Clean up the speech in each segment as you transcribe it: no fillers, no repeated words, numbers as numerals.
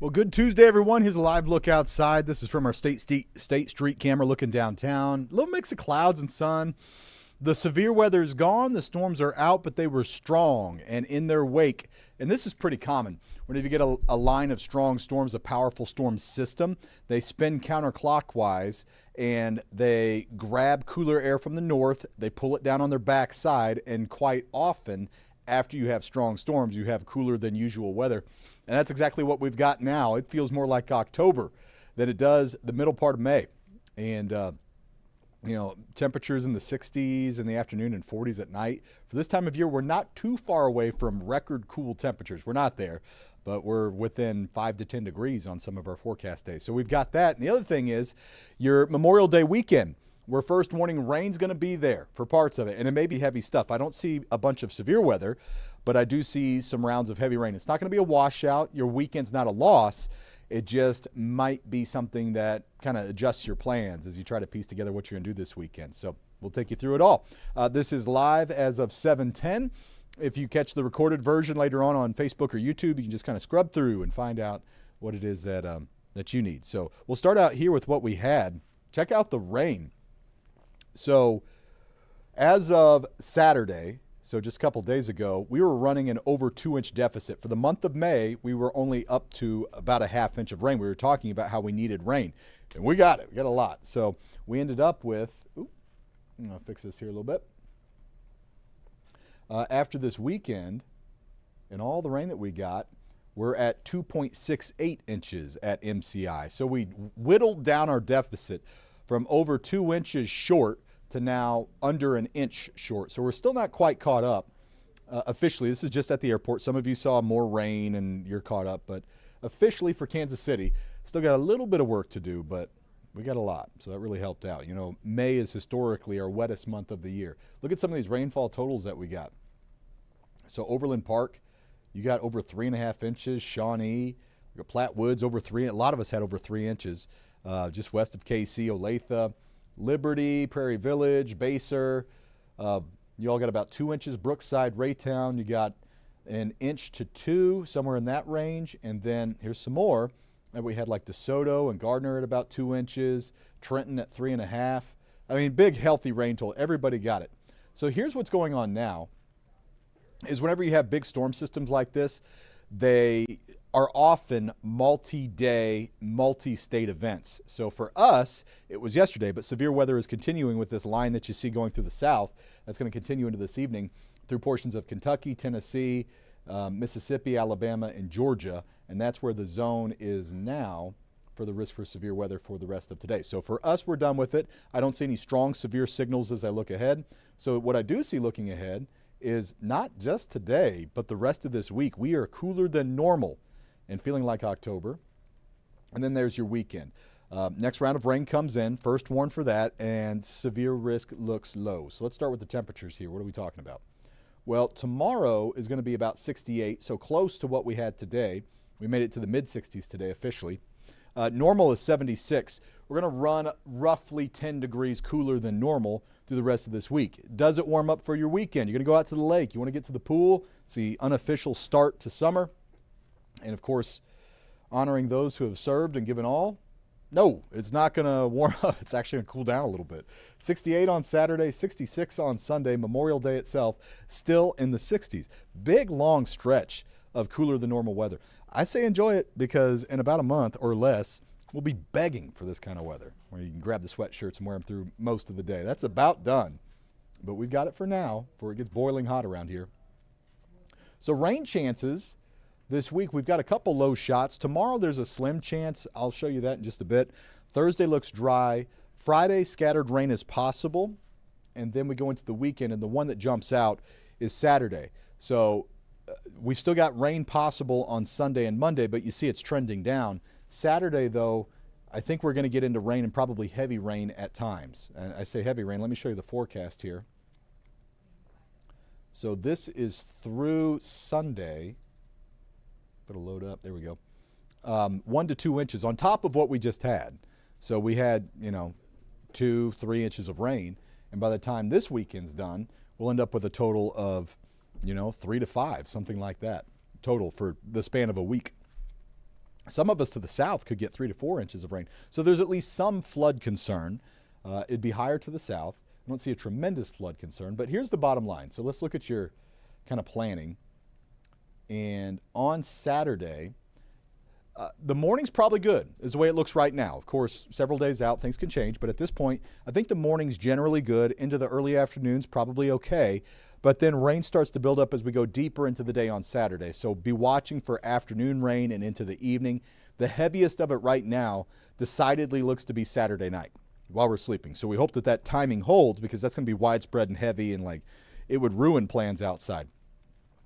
Well, good Tuesday, everyone. Here's a live look outside. This is from our State Street camera looking downtown. A little mix of clouds and sun. The severe weather is gone. The storms are out, but they were strong and in their wake. And this is pretty common. Whenever you get a line of strong storms, a powerful storm system, they spin counterclockwise and they grab cooler air from the north. They pull it down on their backside. And quite often, after you have strong storms, you have cooler than usual weather. And that's exactly what we've got now. It feels more like October than it does the middle part of May. And, temperatures in the 60s in the afternoon and 40s at night. For this time of year, we're not too far away from record cool temperatures. We're not there, but we're within 5 to 10 degrees on some of our forecast days. So we've got that. And the other thing is your Memorial Day weekend. We're first warning rain's going to be there for parts of it, and it may be heavy stuff. I don't see a bunch of severe weather, but I do see some rounds of heavy rain. It's not going to be a washout. Your weekend's not a loss. It just might be something that kind of adjusts your plans as you try to piece together what you're going to do this weekend. So we'll take you through it all. This is live as of 7:10. If you catch the recorded version later on Facebook or YouTube, you can just kind of scrub through and find out what it is that you need. So we'll start out here with what we had. Check out the rain. So as of Saturday, so just a couple days ago, we were running an over 2-inch deficit. For the month of May, we were only up to about a half inch of rain. We were talking about how we needed rain, and we got it. We got a lot. So we ended up with, I'm going to fix this here a little bit. After this weekend and all the rain that we got, we're at 2.68 inches at MCI. So we whittled down our deficit from over 2 inches short to now under an inch short. So we're still not quite caught up officially. This is just at the airport. Some of you saw more rain and you're caught up, but officially for Kansas City, still got a little bit of work to do, but we got a lot. So that really helped out. May is historically our wettest month of the year. Look at some of these rainfall totals that we got. So Overland Park, you got over 3.5 inches. Shawnee, we got Platte Woods over 3. A lot of us had over 3 inches. Just west of KC, Olathe, Liberty, Prairie Village, Baser. You all got about 2 inches. Brookside, Raytown, you got 1 inch to 2, somewhere in that range. And then here's some more. And we had like DeSoto and Gardner at about 2 inches, Trenton at 3.5. I mean, big, healthy rain total. Everybody got it. So here's what's going on now is whenever you have big storm systems like this, they are often multi-day, multi-state events. So for us, it was yesterday, but severe weather is continuing with this line that you see going through the south. That's going to continue into this evening through portions of Kentucky, Tennessee, Mississippi, Alabama, and Georgia. And that's where the zone is now for the risk for severe weather for the rest of today. So for us, we're done with it. I don't see any strong severe signals as I look ahead. So what I do see looking ahead is not just today, but the rest of this week. We are cooler than normal and feeling like October. And then there's your weekend. Next round of rain comes in, first warn for that, and severe risk looks low. So let's start with the temperatures here. What are we talking about? Well, tomorrow is going to be about 68, so close to what we had today. We made it to the mid-60s today officially. Normal is 76. We're going to run roughly 10 degrees cooler than normal through the rest of this week. Does it warm up for your weekend? You're going to go out to the lake. You want to get to the pool. It's the unofficial start to summer. And, of course, honoring those who have served and given all. No, it's not going to warm up. It's actually going to cool down a little bit. 68 on Saturday, 66 on Sunday. Memorial Day itself still in the 60s. Big, long stretch of cooler than normal weather. I say enjoy it because in about a month or less, we'll be begging for this kind of weather where you can grab the sweatshirts and wear them through most of the day. That's about done. But we've got it for now before it gets boiling hot around here. So rain chances this week, we've got a couple low shots. Tomorrow there's a slim chance. I'll show you that in just a bit. Thursday looks dry. Friday, scattered rain is possible. And then we go into the weekend, and the one that jumps out is Saturday. So we've still got rain possible on Sunday and Monday, but you see it's trending down. Saturday, though, I think we're going to get into rain and probably heavy rain at times. And I say heavy rain. Let me show you the forecast here. So this is through Sunday. Put a load up. There we go. 1 to 2 inches on top of what we just had. So we had, 2-3 inches of rain. And by the time this weekend's done, we'll end up with a total of, 3 to 5, something like that, total for the span of a week. Some of us to the south could get 3 to 4 inches of rain. So there's at least some flood concern. It'd be higher to the south. I don't see a tremendous flood concern, but here's the bottom line. So let's look at your kind of planning. And on Saturday, the morning's probably good, is the way it looks right now. Of course, several days out, things can change, but at this point, I think the morning's generally good. Into the early afternoons, probably okay. But then rain starts to build up as we go deeper into the day on Saturday. So be watching for afternoon rain and into the evening. The heaviest of it right now decidedly looks to be Saturday night while we're sleeping. So we hope that that timing holds, because that's going to be widespread and heavy, and like it would ruin plans outside.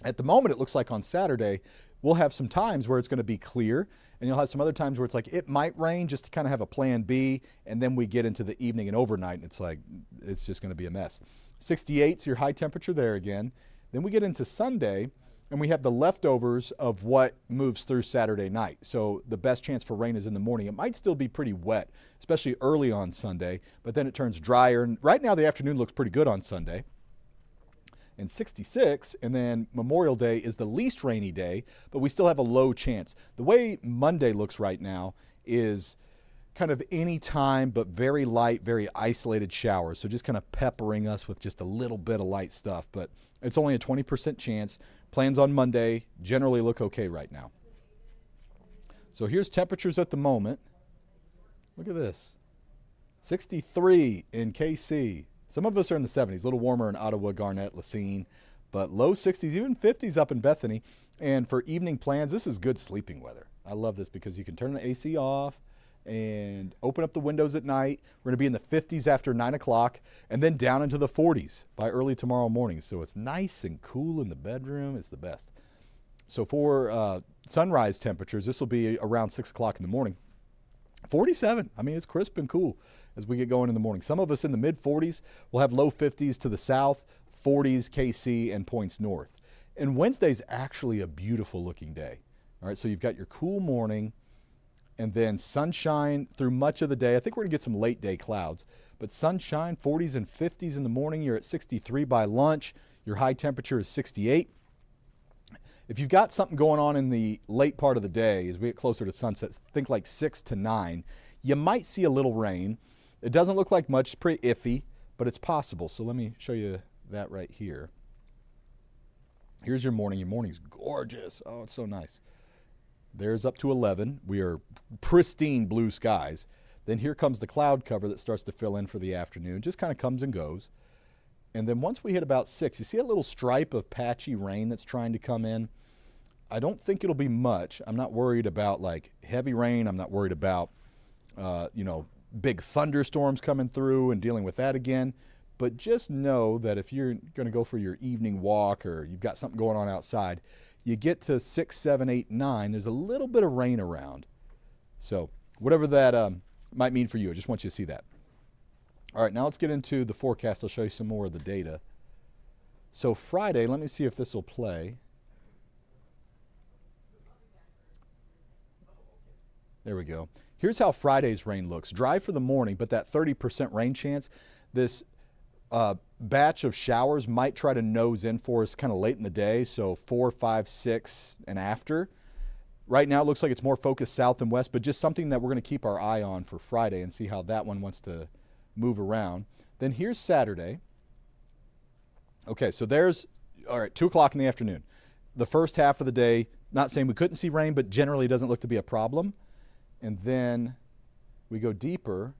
At the moment, it looks like on Saturday, we'll have some times where it's going to be clear, and you'll have some other times where it's like it might rain, just to kind of have a plan B, and then we get into the evening and overnight, and it's like it's just going to be a mess. 68 is your high temperature there again. Then we get into Sunday, and we have the leftovers of what moves through Saturday night. So the best chance for rain is in the morning. It might still be pretty wet, especially early on Sunday, but then it turns drier. And right now, the afternoon looks pretty good on Sunday. And 66, and then Memorial Day is the least rainy day, but we still have a low chance. The way Monday looks right now is kind of any time, but very light, very isolated showers. So just kind of peppering us with just a little bit of light stuff, but it's only a 20% chance. Plans on Monday generally look okay right now. So here's temperatures at the moment. Look at this. 63 in KC. Some of us are in the 70s, a little warmer in Ottawa, Garnett, Lacine, but low 60s, even 50s up in Bethany. And for evening plans, this is good sleeping weather. I love this because you can turn the AC off and open up the windows at night. We're going to be in the 50s after 9 o'clock, and then down into the 40s by early tomorrow morning. So it's nice and cool in the bedroom. It's the best. So for sunrise temperatures, this will be around 6 o'clock in the morning. 47. I mean, it's crisp and cool as we get going in the morning. Some of us in the mid 40s will have low 50s to the south, 40s KC and points north. And Wednesday's actually a beautiful looking day. All right, so you've got your cool morning and then sunshine through much of the day. I think we're gonna get some late day clouds, but sunshine, 40s and 50s in the morning. You're at 63 by lunch. Your high temperature is 68. If you've got something going on in the late part of the day, as we get closer to sunset, think like 6 to 9, you might see a little rain. It doesn't look like much, it's pretty iffy, but it's possible. So let me show you that right here. Here's your morning. Your morning's gorgeous. Oh, it's so nice. There's up to 11. We are pristine blue skies. Then here comes the cloud cover that starts to fill in for the afternoon. Just kind of comes and goes. And then once we hit about 6, you see a little stripe of patchy rain that's trying to come in. I don't think it'll be much. I'm not worried about like heavy rain. I'm not worried about, big thunderstorms coming through and dealing with that again. But just know that if you're going to go for your evening walk or you've got something going on outside, you get to 6, 7, 8, 9, there's a little bit of rain around. So whatever that might mean for you, I just want you to see that. All right, now let's get into the forecast. I'll show you some more of the data. So Friday, let me see if this will play. There we go. Here's how Friday's rain looks. Dry for the morning, but that 30% rain chance, this batch of showers might try to nose in for us kind of late in the day, so 4, 5, 6, and after. Right now it looks like it's more focused south and west, but just something that we're going to keep our eye on for Friday and see how that one wants to move around. Then here's Saturday. Okay, so there's, all right, 2 o'clock in the afternoon. The first half of the day, not saying we couldn't see rain, but generally doesn't look to be a problem. And then we go deeper.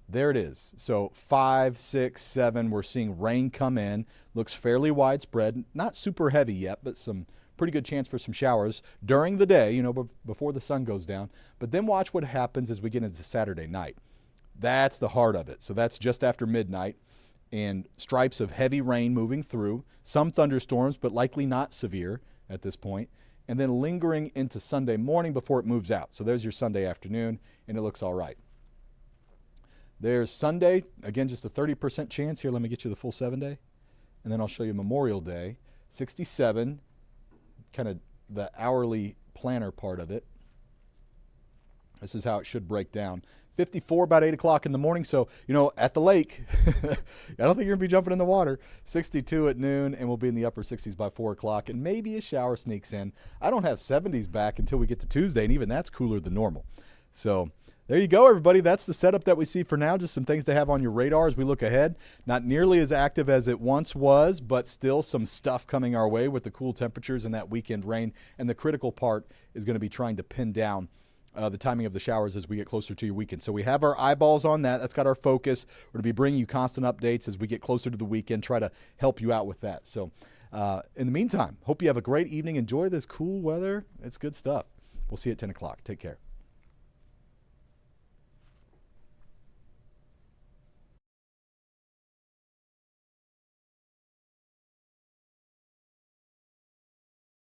There it is. So 5, 6, 7, we're seeing rain come in. Looks fairly widespread. Not super heavy yet, but some pretty good chance for some showers during the day, before the sun goes down. But then watch what happens as we get into Saturday night. That's the heart of it. So that's just after midnight. And stripes of heavy rain moving through. Some thunderstorms, but likely not severe at this point. And then lingering into Sunday morning before it moves out. So there's your Sunday afternoon, and it looks all right. There's Sunday, again, just a 30% chance. Here, let me get you the full 7-day. And then I'll show you Memorial Day, 67, kind of the hourly planner part of it. This is how it should break down. 54 about 8 o'clock in the morning. So, at the lake, I don't think you're going to be jumping in the water. 62 at noon, and we'll be in the upper 60s by 4 o'clock, and maybe a shower sneaks in. I don't have 70s back until we get to Tuesday, and even that's cooler than normal. So there you go, everybody. That's the setup that we see for now. Just some things to have on your radar as we look ahead. Not nearly as active as it once was, but still some stuff coming our way with the cool temperatures and that weekend rain. And the critical part is going to be trying to pin down the timing of the showers as we get closer to your weekend. So we have our eyeballs on that. That's got our focus. We're going to be bringing you constant updates as we get closer to the weekend, try to help you out with that. So in the meantime, hope you have a great evening. Enjoy this cool weather. It's good stuff. We'll see you at 10 o'clock. Take care.